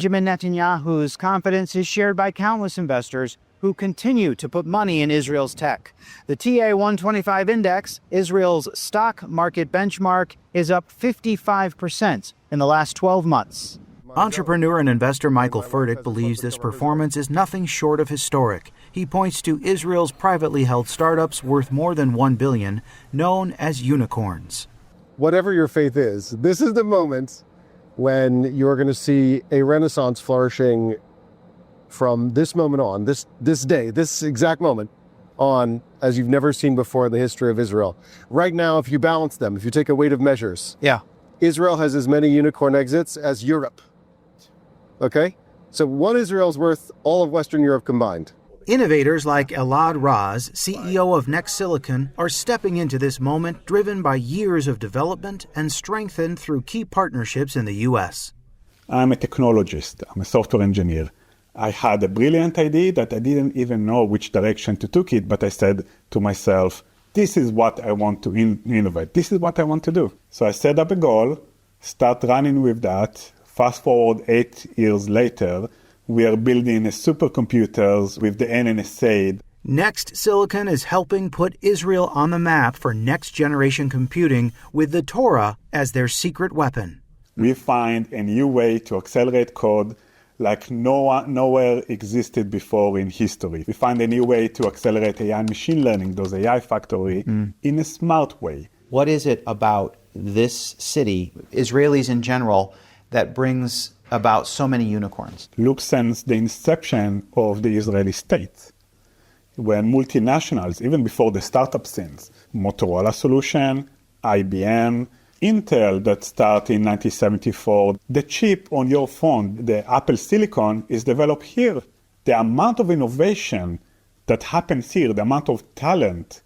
Benjamin Netanyahu's confidence is shared by countless investors who continue to put money in Israel's tech. The TA-125 index, Israel's stock market benchmark, is up 55% in the last 12 months. Entrepreneur and investor Michael Furtick believes this performance is nothing short of historic. He points to Israel's privately held startups worth more than $1 billion, known as unicorns. Whatever your faith is, this is the moment when you're going to see a renaissance flourishing from this moment on, this day, this exact moment on, as you've never seen before in the history of Israel. Right now, if you balance them, if you take a weight of measures, Israel has as many unicorn exits as Europe. Okay? So one Israel's worth all of Western Europe combined. Innovators like Elad Raz, CEO of Next Silicon, are stepping into this moment driven by years of development and strengthened through key partnerships in the U.S. I'm a technologist. I'm a software engineer. I had a brilliant idea that I didn't even know which direction to take it, but I said to myself, this is what I want to innovate. This is what I want to do. So I set up a goal, start running with that. Fast forward 8 years later, we are building supercomputers with the NNSA. Next Silicon is helping put Israel on the map for next-generation computing with the Torah as their secret weapon. We find a new way to accelerate code like nowhere existed before in history. We find a new way to accelerate AI and machine learning, those AI factory, in a smart way. What is it about this city, Israelis in general, that brings about so many unicorns? Look, since the inception of the Israeli state, when multinationals, even before the startup scenes, Motorola Solution, IBM, Intel that started in 1974, the chip on your phone, the Apple Silicon, is developed here. The amount of innovation that happens here, the amount of talent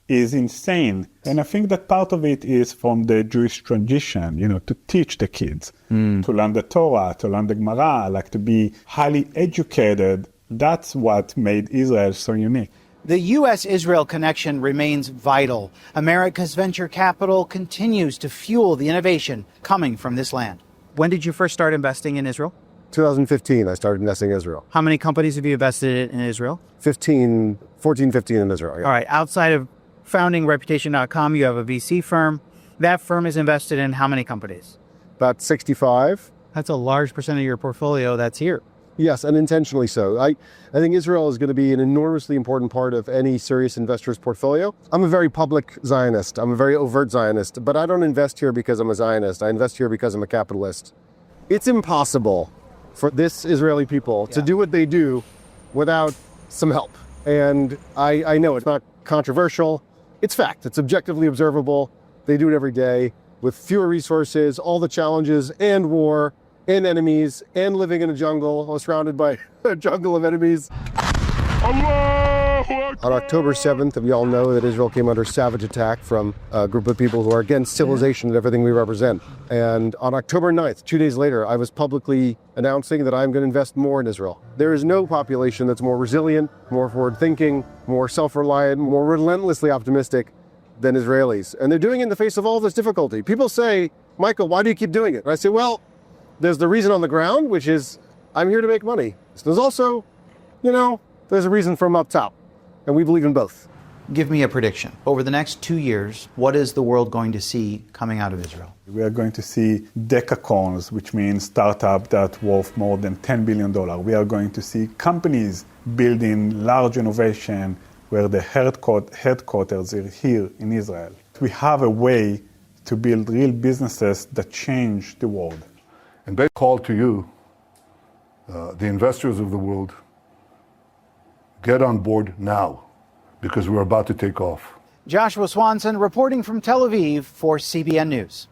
is insane. And I think that part of it is from the Jewish tradition, to teach the kids, to learn the Torah, to learn the Gemara, like to be highly educated. That's what made Israel so unique. The U.S.-Israel connection remains vital. America's venture capital continues to fuel the innovation coming from this land. When did you first start investing in Israel? 2015, I started investing in Israel. How many companies have you invested in Israel? 15 in Israel. Yeah. All right. Outside of founding Reputation.com, you have a VC firm. That firm is invested in how many companies? About 65. That's a large percent of your portfolio that's here. Yes, and intentionally so. I think Israel is going to be an enormously important part of any serious investor's portfolio. I'm a very public Zionist. I'm a very overt Zionist, but I don't invest here because I'm a Zionist. I invest here because I'm a capitalist. It's impossible for this Israeli people to do what they do without some help. And I know it's not controversial. It's fact. It's objectively observable. They do it every day with fewer resources, all the challenges and war and enemies, and living in a jungle, surrounded by a jungle of enemies. On October 7th, we all know that Israel came under savage attack from a group of people who are against civilization and everything we represent. And on October 9th, 2 days later, I was publicly announcing that I'm going to invest more in Israel. There is no population that's more resilient, more forward-thinking, more self-reliant, more relentlessly optimistic than Israelis. And they're doing it in the face of all this difficulty. People say, Michael, why do you keep doing it? And I say, well, there's the reason on the ground, which is I'm here to make money. So there's also, there's a reason from up top. And we believe in both. Give me a prediction. Over the next 2 years, what is the world going to see coming out of Israel? We are going to see decacorns, which means startups that worth more than $10 billion. We are going to see companies building large innovation where the headquarters are here in Israel. We have a way to build real businesses that change the world. And they call to you, the investors of the world, get on board now, because we're about to take off. Joshua Swanson reporting from Tel Aviv for CBN News.